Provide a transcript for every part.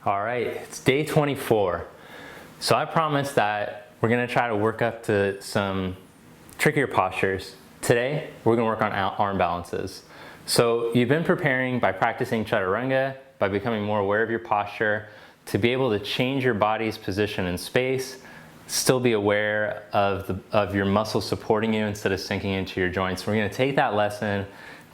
All right, it's day 24. So I promised that we're gonna try to work up to some trickier postures. Today, we're gonna work on arm balances. So you've been preparing by practicing chaturanga, by becoming more aware of your posture, to be able to change your body's position in space, still be aware of your muscles supporting you instead of sinking into your joints. We're gonna take that lesson,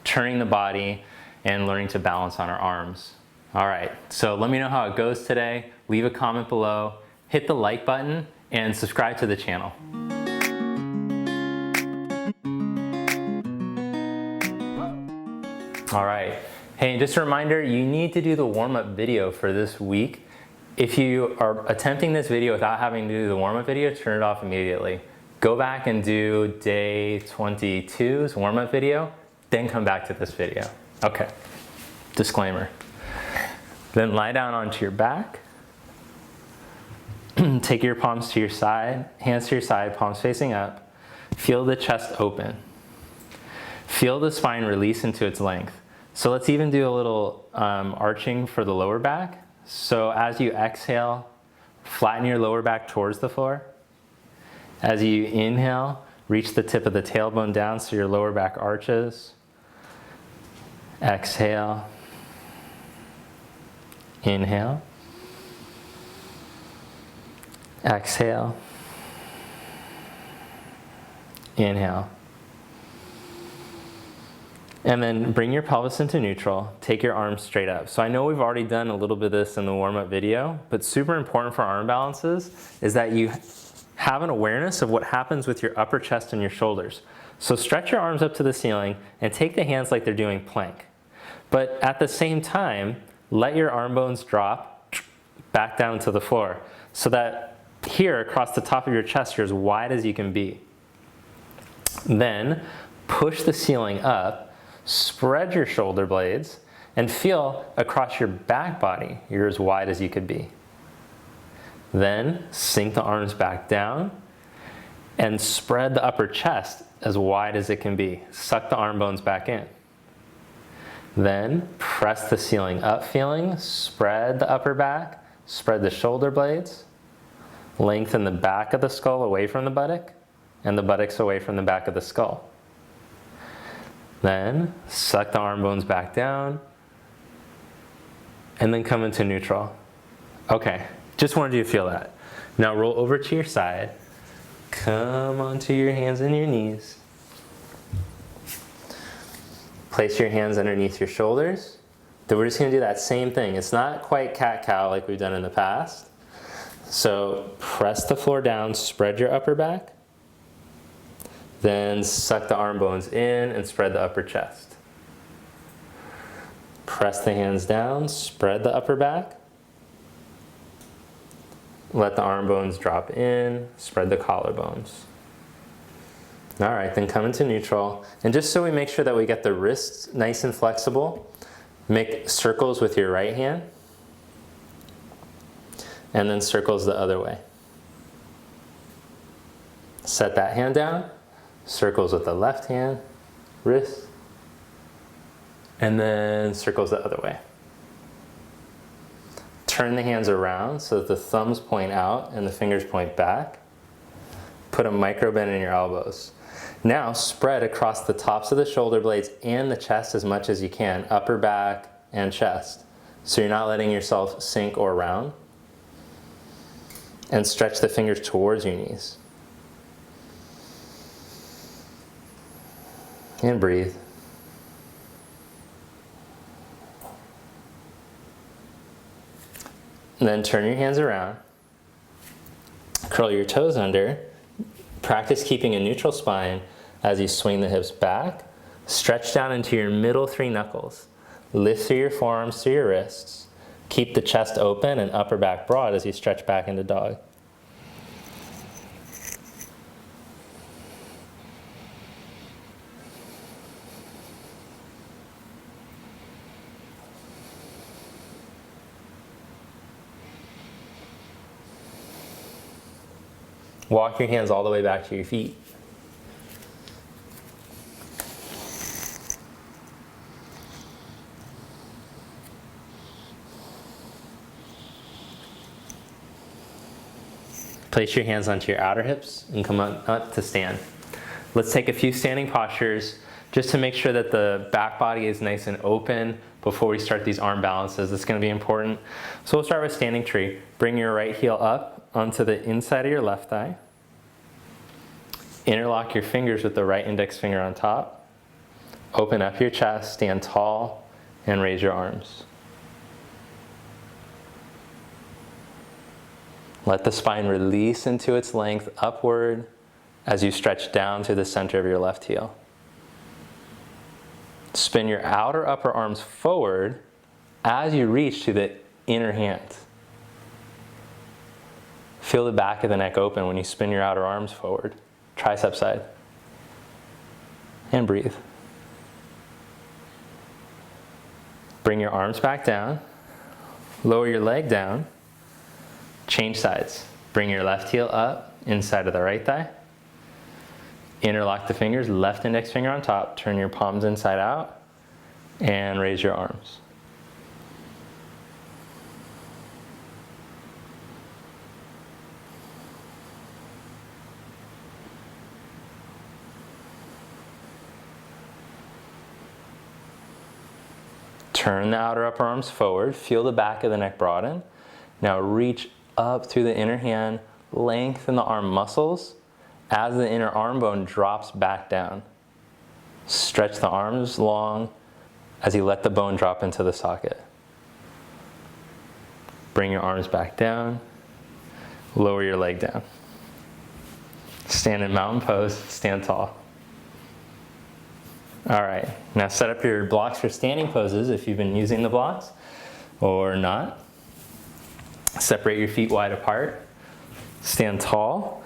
turning the body, and learning to balance on our arms. All right, so let me know how it goes today. Leave a comment below, hit the like button, and subscribe to the channel. All right, hey, and just a reminder, you need to do the warm-up video for this week. If you are attempting this video without having to do the warm-up video, turn it off immediately. Go back and do day 22's warm-up video, then come back to this video. Okay, disclaimer. Then lie down onto your back. Take your palms to your side, hands to your side, palms facing up. Feel the chest open. Feel the spine release into its length. So let's even do a little arching for the lower back. So as you exhale, flatten your lower back towards the floor. As you inhale, reach the tip of the tailbone down so your lower back arches. Exhale. Inhale. Exhale. Inhale. And then bring your pelvis into neutral. Take your arms straight up. So I know we've already done a little bit of this in the warm-up video, but super important for arm balances is that you have an awareness of what happens with your upper chest and your shoulders. So stretch your arms up to the ceiling and take the hands like they're doing plank. But at the same time, let your arm bones drop back down to the floor so that here across the top of your chest you're as wide as you can be. Then push the ceiling up, spread your shoulder blades, and feel across your back body you're as wide as you could be. Then sink the arms back down and spread the upper chest as wide as it can be. Suck the arm bones back in. Then press the ceiling up feeling, spread the upper back, spread the shoulder blades, lengthen the back of the skull away from the buttock, and the buttocks away from the back of the skull. Then suck the arm bones back down, and then come into neutral. Okay, just wanted you to feel that. Now roll over to your side, come onto your hands and your knees. Place your hands underneath your shoulders. Then we're just gonna do that same thing. It's not quite cat-cow like we've done in the past. So press the floor down, spread your upper back. Then suck the arm bones in and spread the upper chest. Press the hands down, spread the upper back. Let the arm bones drop in, spread the collarbones. All right, then come into neutral. And just so we make sure that we get the wrists nice and flexible, make circles with your right hand, and then circles the other way. Set that hand down, circles with the left hand, wrist, and then circles the other way. Turn the hands around so that the thumbs point out and the fingers point back. Put a micro bend in your elbows. Now spread across the tops of the shoulder blades and the chest as much as you can, upper back and chest. So you're not letting yourself sink or round. And stretch the fingers towards your knees. And breathe. And then turn your hands around. Curl your toes under. Practice keeping a neutral spine as you swing the hips back. Stretch down into your middle three knuckles. Lift through your forearms to your wrists. Keep the chest open and upper back broad as you stretch back into dog. Walk your hands all the way back to your feet. Place your hands onto your outer hips and come up to stand. Let's take a few standing postures just to make sure that the back body is nice and open before we start these arm balances. It's going to be important. So we'll start with standing tree. Bring your right heel up onto the inside of your left thigh. Interlock your fingers with the right index finger on top. Open up your chest, stand tall, and raise your arms. Let the spine release into its length upward as you stretch down to the center of your left heel. Spin your outer upper arms forward as you reach to the inner hand. Feel the back of the neck open when you spin your outer arms forward. Tricep side. And breathe. Bring your arms back down. Lower your leg down. Change sides. Bring your left heel up, inside of the right thigh. Interlock the fingers, left index finger on top. Turn your palms inside out and raise your arms. Turn the outer upper arms forward. Feel the back of the neck broaden. Now reach up through the inner hand. Lengthen the arm muscles as the inner arm bone drops back down. Stretch the arms long as you let the bone drop into the socket. Bring your arms back down. Lower your leg down. Stand in mountain pose. Stand tall. All right, now set up your blocks for standing poses if you've been using the blocks or not. Separate your feet wide apart. Stand tall.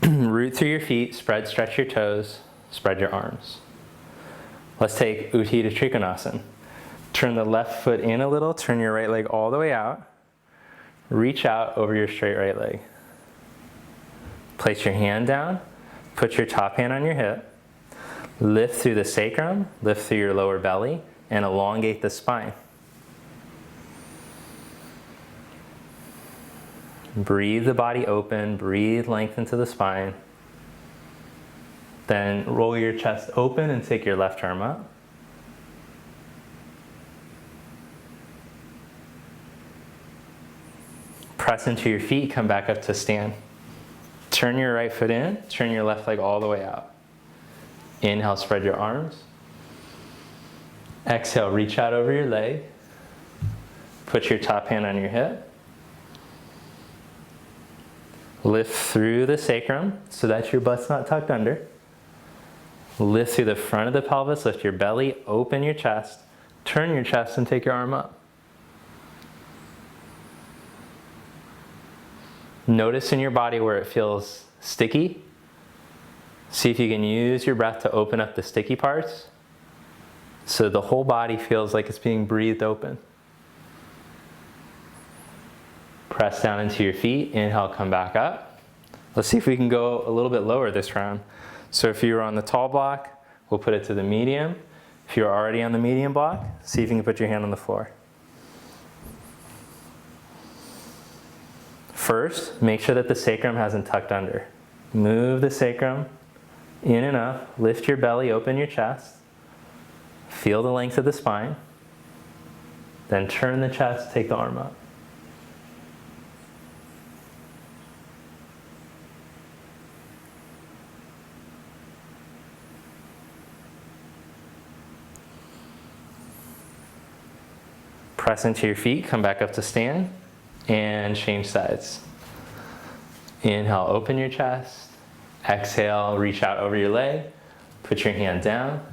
Root through your feet, spread, stretch your toes, spread your arms. Let's take Utthita Trikonasana. Turn the left foot in a little, turn your right leg all the way out. Reach out over your straight right leg. Place your hand down, put your top hand on your hip. Lift through the sacrum, lift through your lower belly, and elongate the spine. Breathe the body open, breathe length into the spine. Then roll your chest open and take your left arm up. Press into your feet, come back up to stand. Turn your right foot in, turn your left leg all the way out. Inhale, spread your arms. Exhale, reach out over your leg. Put your top hand on your hip. Lift through the sacrum so that your butt's not tucked under. Lift through the front of the pelvis, lift your belly, open your chest. Turn your chest and take your arm up. Notice in your body where it feels sticky. See if you can use your breath to open up the sticky parts so the whole body feels like it's being breathed open. Press down into your feet. Inhale, come back up. Let's see if we can go a little bit lower this round. So if you were on the tall block, we'll put it to the medium. If you're already on the medium block, see if you can put your hand on the floor. First, make sure that the sacrum hasn't tucked under. Move the sacrum in and up, lift your belly, open your chest. Feel the length of the spine. Then turn the chest, take the arm up. Press into your feet, come back up to stand, and change sides. Inhale, open your chest. Exhale, reach out over your leg. Put your hand down.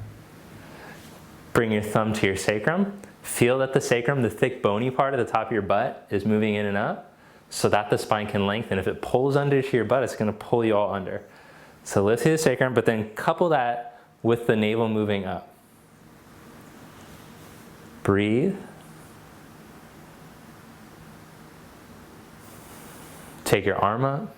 Bring your thumb to your sacrum. Feel that the sacrum, the thick bony part of the top of your butt, is moving in and up so that the spine can lengthen. If it pulls under to your butt, it's going to pull you all under. So lift through the sacrum, but then couple that with the navel moving up. Breathe. Take your arm up.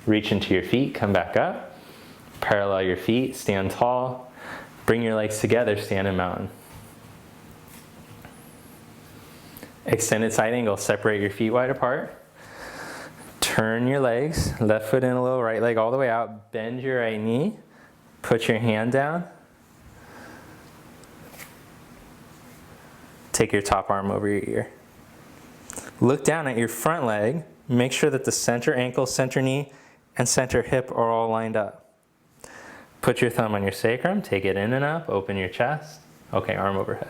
Reach into your feet, come back up. Parallel your feet, stand tall. Bring your legs together, stand in mountain. Extended side angle, separate your feet wide apart. Turn your legs, left foot in a little, right leg all the way out. Bend your right knee. Put your hand down. Take your top arm over your ear. Look down at your front leg. Make sure that the center ankle, center knee, and center hip are all lined up. Put your thumb on your sacrum, take it in and up, open your chest. Okay, arm overhead.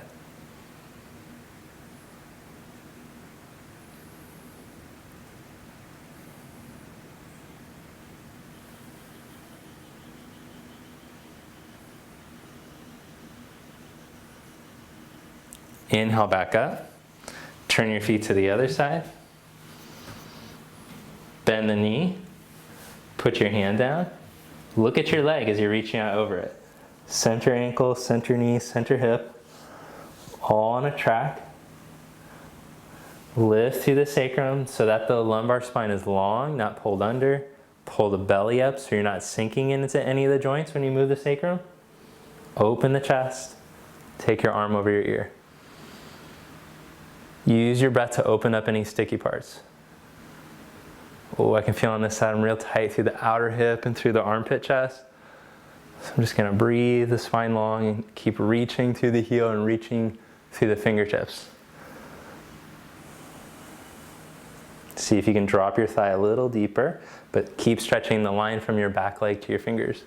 Inhale back up. Turn your feet to the other side. Bend the knee. Put your hand down. Look at your leg as you're reaching out over it. Center ankle, center knee, center hip. All on a track. Lift through the sacrum so that the lumbar spine is long, not pulled under. Pull the belly up so you're not sinking into any of the joints when you move the sacrum. Open the chest. Take your arm over your ear. Use your breath to open up any sticky parts. Oh, I can feel on this side I'm real tight through the outer hip and through the armpit chest. So I'm just gonna breathe the spine long and keep reaching through the heel and reaching through the fingertips. See if you can drop your thigh a little deeper, but keep stretching the line from your back leg to your fingers.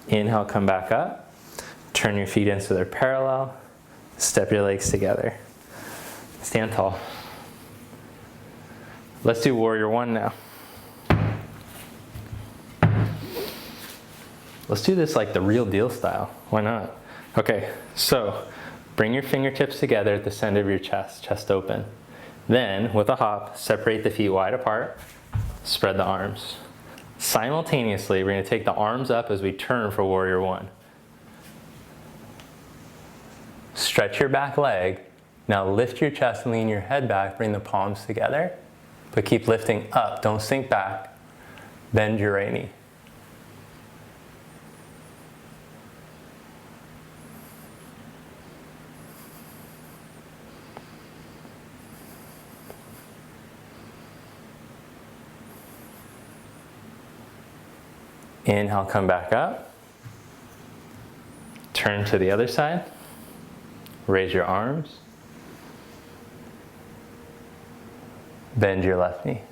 Inhale, come back up. Turn your feet in so they're parallel. Step your legs together. Stand tall. Let's do warrior one now. Let's do this like the real deal style. Why not? Okay, so bring your fingertips together at the center of your chest, chest open. Then, with a hop, separate the feet wide apart, spread the arms. Simultaneously, we're going to take the arms up as we turn for warrior one. Stretch your back leg. Now lift your chest and lean your head back, bring the palms together, but keep lifting up, don't sink back. Bend your right knee. Inhale, come back up. Turn to the other side. Raise your arms. Bend your left knee.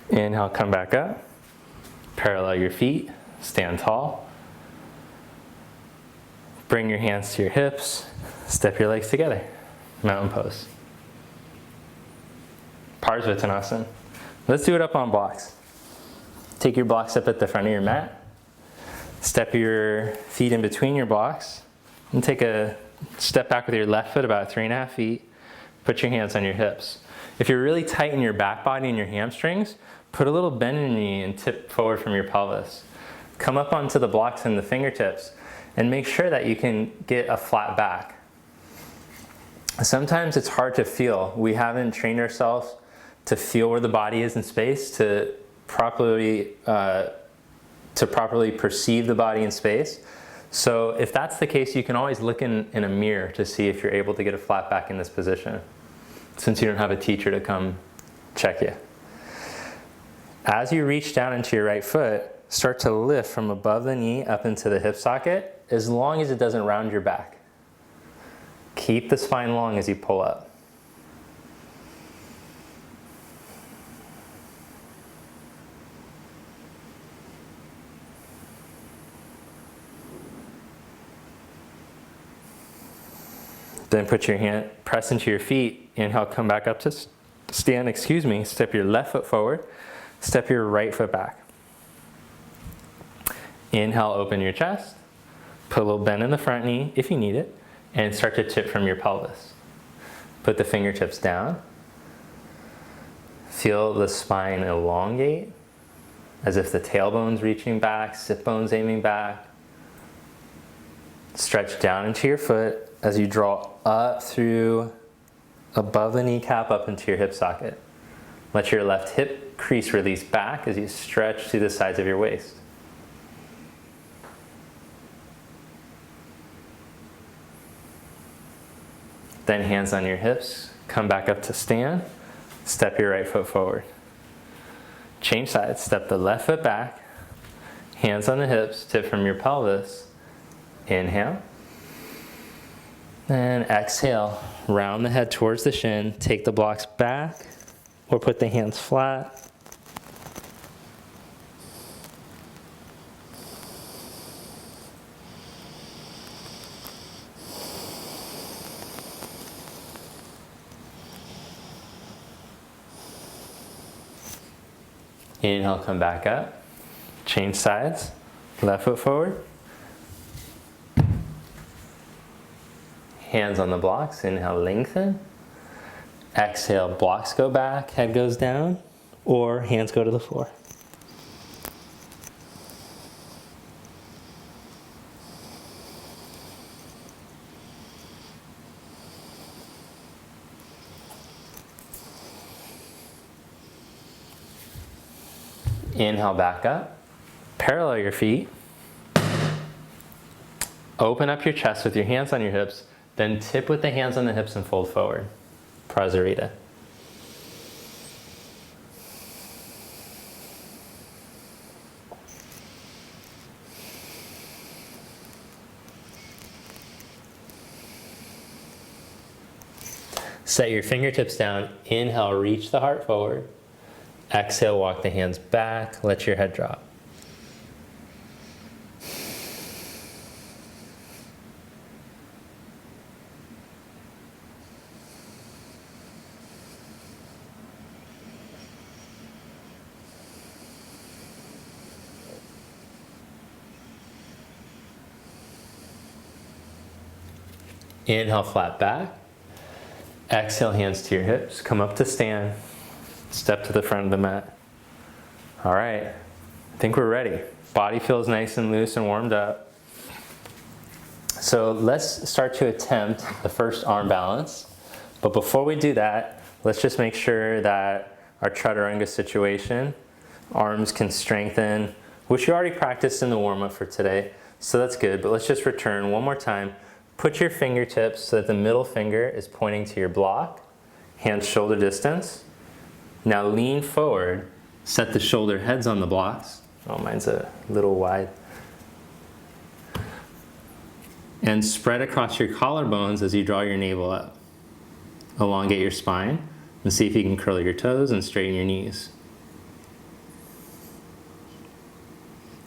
Inhale, come back up. Parallel your feet, stand tall. Bring your hands to your hips, step your legs together. Mountain pose. Parsvottanasana. Let's do it up on blocks. Take your blocks up at the front of your mat. Step your feet in between your blocks. And take a step back with your left foot about 3.5 feet. Put your hands on your hips. If you're really tight in your back body and your hamstrings, put a little bend in your knee and tip forward from your pelvis. Come up onto the blocks and the fingertips and make sure that you can get a flat back. Sometimes it's hard to feel. We haven't trained ourselves to feel where the body is in space, to properly perceive the body in space. So if that's the case, you can always look in a mirror to see if you're able to get a flat back in this position, since you don't have a teacher to come check you. As you reach down into your right foot, start to lift from above the knee up into the hip socket, as long as it doesn't round your back. Keep the spine long as you pull up. Then put your hand, press into your feet. Inhale, come back up to stand, Step your left foot forward. Step your right foot back. Inhale, open your chest. Put a little bend in the front knee if you need it. and start to tip from your pelvis. Put the fingertips down. Feel the spine elongate, as if the tailbone's reaching back, sit bone's aiming back. Stretch down into your foot as you draw up through above the kneecap up into your hip socket. Let your left hip crease release back as you stretch to the sides of your waist. Then hands on your hips, come back up to stand, step your right foot forward. Change sides, step the left foot back, hands on the hips, tip from your pelvis. Inhale. And exhale, round the head towards the shin, take the blocks back or put the hands flat. Inhale, come back up, change sides, left foot forward. Hands on the blocks, inhale, lengthen. Exhale, blocks go back, head goes down, or hands go to the floor. Inhale, back up, parallel your feet. Open up your chest with your hands on your hips, then tip with the hands on the hips and fold forward. Prasarita. Set your fingertips down. Inhale, reach the heart forward. Exhale, walk the hands back. Let your head drop. Inhale, flat back. Exhale, hands to your hips. Come up to stand. Step to the front of the mat. All right, I think we're ready. Body feels nice and loose and warmed up. So let's start to attempt the first arm balance. But before we do that, let's just make sure that our chaturanga situation, arms can strengthen, which you already practiced in the warm-up for today. So that's good, but let's just return one more time. Put your fingertips so that the middle finger is pointing to your block, hands shoulder distance. Now lean forward, set the shoulder heads on the blocks. Oh, mine's a little wide. And spread across your collarbones as you draw your navel up. Elongate your spine and see if you can curl your toes and straighten your knees.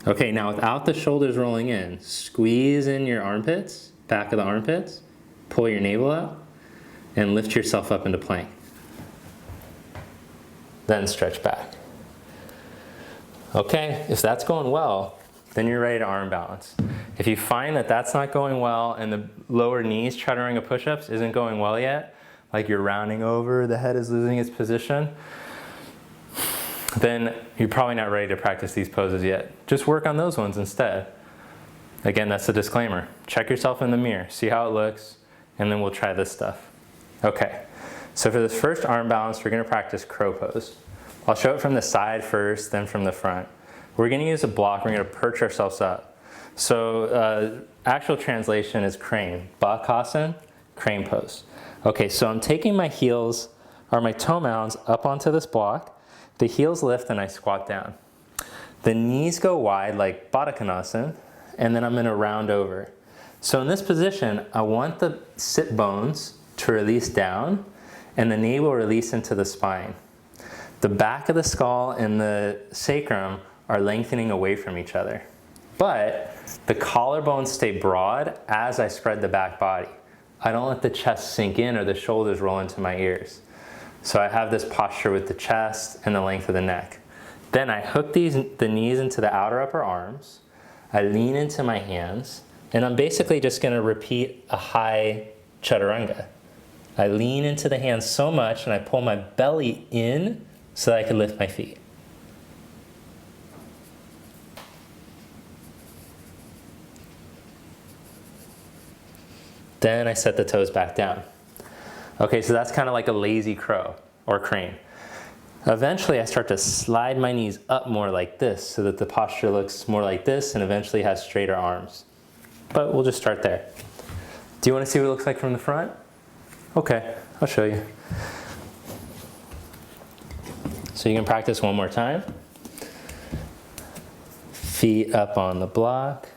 Okay, now without the shoulders rolling in, squeeze in your armpits, back of the armpits, pull your navel up, and lift yourself up into plank. Then stretch back. Okay, if that's going well, then you're ready to arm balance. If you find that that's not going well and the lower knees chaturanga push-ups isn't going well yet, like you're rounding over, the head is losing its position, then you're probably not ready to practice these poses yet. Just work on those ones instead. Again, that's the disclaimer. Check yourself in the mirror, see how it looks, and then we'll try this stuff. Okay, so for this first arm balance, we're gonna practice crow pose. I'll show it from the side first, then from the front. We're gonna use a block, we're gonna perch ourselves up. So actual translation is crane, bakasana, crane pose. Okay, so I'm taking my heels, or my toe mounds up onto this block, the heels lift and I squat down. The knees go wide like baddhakonasana, and then I'm gonna round over. So in this position, I want the sit bones to release down and the navel release into the spine. The back of the skull and the sacrum are lengthening away from each other. But the collarbones stay broad as I spread the back body. I don't let the chest sink in or the shoulders roll into my ears. So I have this posture with the chest and the length of the neck. Then I hook the knees into the outer upper arms. I lean into my hands, And I'm basically just gonna repeat a high chaturanga. I lean into the hands so much and I pull my belly in so that I can lift my feet. Then I set the toes back down. Okay, so that's kind of like a lazy crow or crane. Eventually I start to slide my knees up more like this so that the posture looks more like this and eventually has straighter arms. But we'll just start there. Do you want to see what it looks like from the front? Okay, I'll show you. So you can practice one more time. Feet up on the block.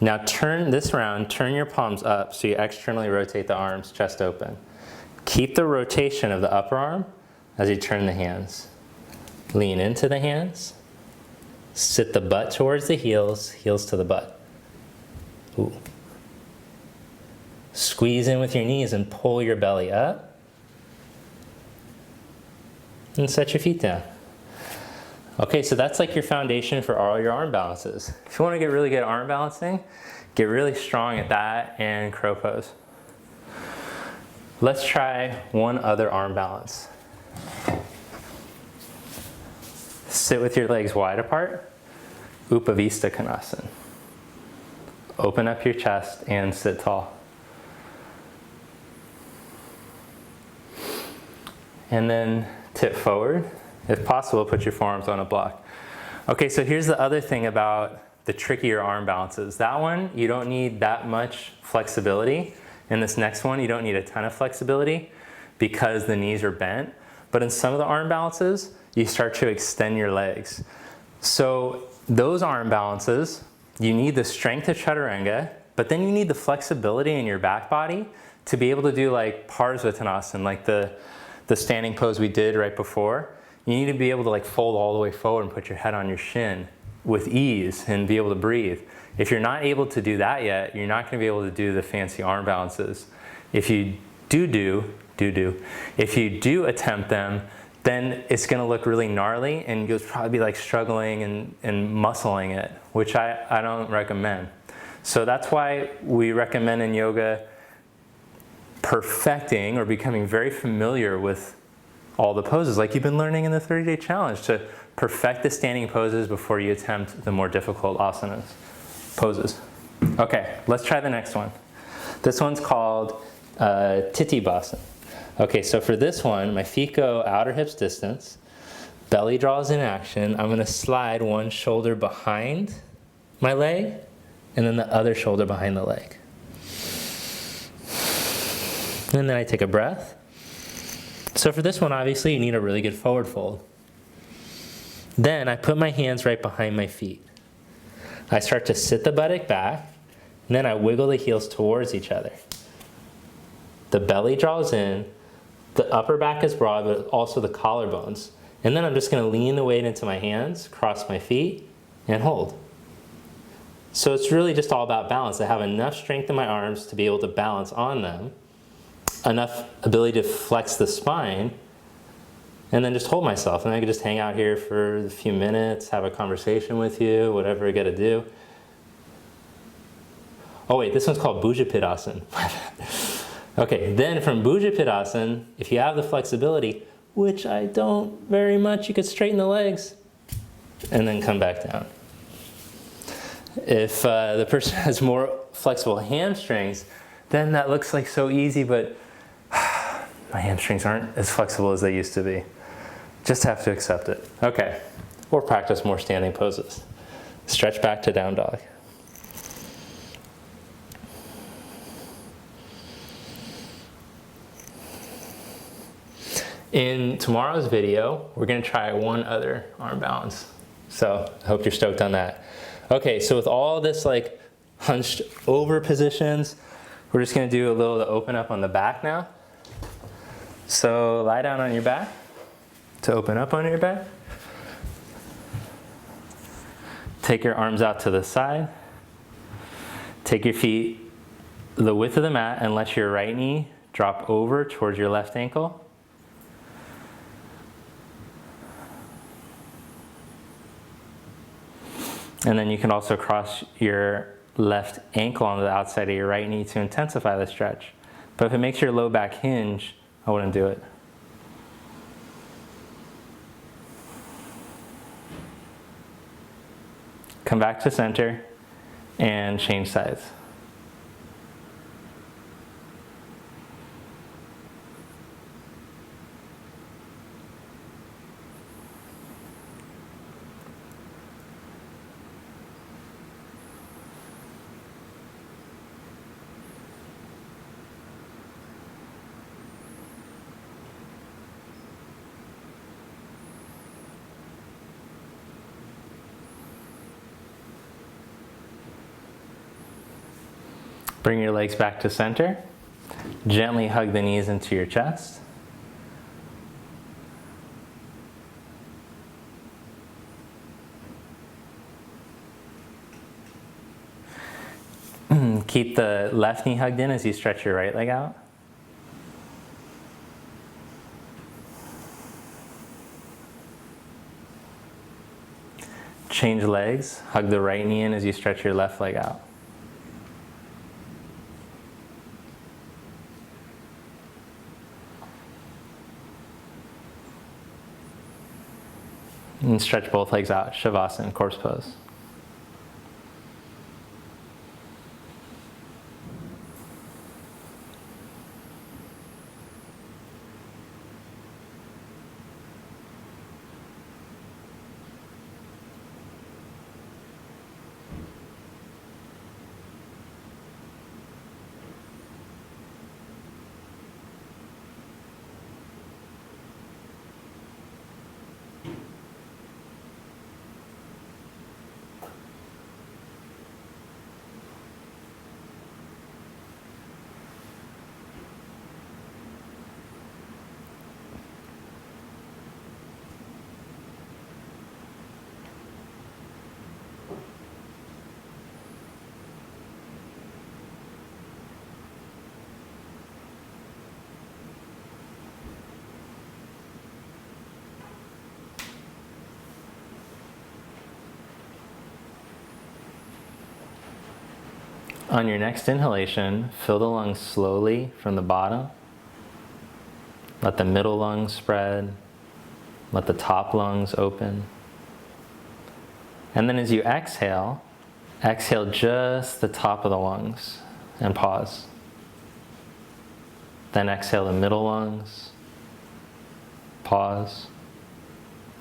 Now turn this around, turn your palms up so you externally rotate the arms, chest open. Keep the rotation of the upper arm as you turn the hands. Lean into the hands. Sit the butt towards the heels, heels to the butt. Ooh. Squeeze in with your knees and pull your belly up. And set your feet down. Okay, so that's like your foundation for all your arm balances. If you want to get really good at arm balancing, get really strong at that and crow pose. Let's try one other arm balance. Sit with your legs wide apart, Upavista Konasana. Open up your chest and sit tall. And then tip forward. If possible, put your forearms on a block. Okay, so here's the other thing about the trickier arm balances. That one, you don't need that much flexibility. In this next one, you don't need a ton of flexibility because the knees are bent. But in some of the arm balances, you start to extend your legs. So those arm balances, you need the strength of chaturanga, but then you need the flexibility in your back body to be able to do like Parsvottanasana, like the standing pose we did right before. You need to be able to like fold all the way forward and put your head on your shin with ease and be able to breathe. If you're not able to do that yet, you're not going to be able to do the fancy arm balances. If you if you do attempt them, then it's going to look really gnarly and you'll probably be like struggling and muscling it, which I don't recommend. So that's why we recommend in yoga perfecting or becoming very familiar with all the poses, like you've been learning in the 30-day challenge, to perfect the standing poses before you attempt the more difficult asanas, poses. Okay, let's try the next one. This one's called Titibhasana. Okay, so for this one, my feet go outer hips distance, belly draws in action. I'm gonna slide one shoulder behind my leg and then the other shoulder behind the leg. And then I take a breath. So for this one, obviously, you need a really good forward fold. Then I put my hands right behind my feet. I start to sit the buttock back, and then I wiggle the heels towards each other. The belly draws in, the upper back is broad, but also the collarbones. And then I'm just gonna lean the weight into my hands, cross my feet, and hold. So it's really just all about balance. I have enough strength in my arms to be able to balance on them, enough ability to flex the spine, and then just hold myself. And I can just hang out here for a few minutes, have a conversation with you, whatever I gotta do. Oh wait, this one's called Bhujapidasana. Okay, then from Bhujapidasana, if you have the flexibility, which I don't very much, you could straighten the legs and then come back down. If the person has more flexible hamstrings, then that looks like so easy, but my hamstrings aren't as flexible as they used to be. Just have to accept it. Okay, or practice more standing poses. Stretch back to down dog. In tomorrow's video, we're gonna try one other arm balance. So I hope you're stoked on that. Okay, so with all this like hunched over positions, we're just gonna do a little to open up on the back now. So lie down on your back to open up on your back. Take your arms out to the side. Take your feet the width of the mat and let your right knee drop over towards your left ankle. And then you can also cross your left ankle onto the outside of your right knee to intensify the stretch. But if it makes your low back hinge, I wouldn't do it. Come back to center and change sides. Bring your legs back to center. Gently hug the knees into your chest. Keep the left knee hugged in as you stretch your right leg out. Change legs. Hug the right knee in as you stretch your left leg out. And stretch both legs out, Shavasana, corpse pose. On your next inhalation, fill the lungs slowly from the bottom. Let the middle lungs spread. Let the top lungs open. And then as you exhale, exhale just the top of the lungs and pause. Then exhale the middle lungs. Pause.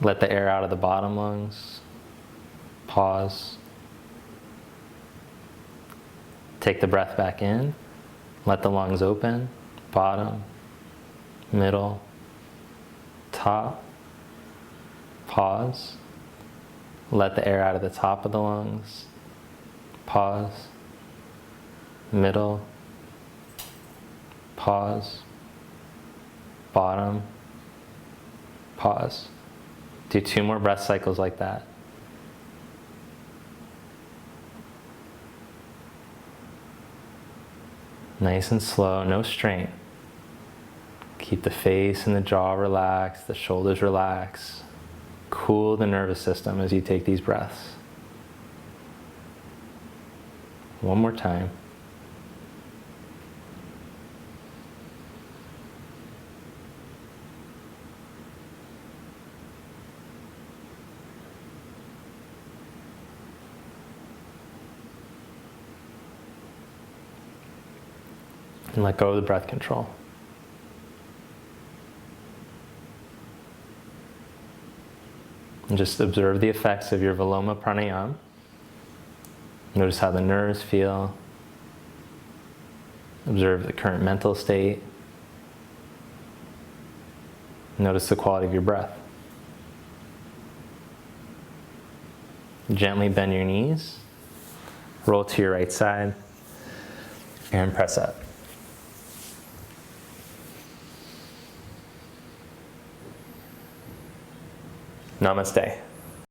Let the air out of the bottom lungs. Pause. Take the breath back in. Let the lungs open. Bottom, middle, top. Pause. Let the air out of the top of the lungs. Pause. Middle. Pause. Bottom. Pause. Do 2 more breath cycles like that. Nice and slow, no strain. Keep the face and the jaw relaxed, the shoulders relaxed. Cool the nervous system as you take these breaths. One more time. And let go of the breath control. And just observe the effects of your Viloma pranayama. Notice how the nerves feel. Observe the current mental state. Notice the quality of your breath. Gently bend your knees. Roll to your right side. And press up. Namaste.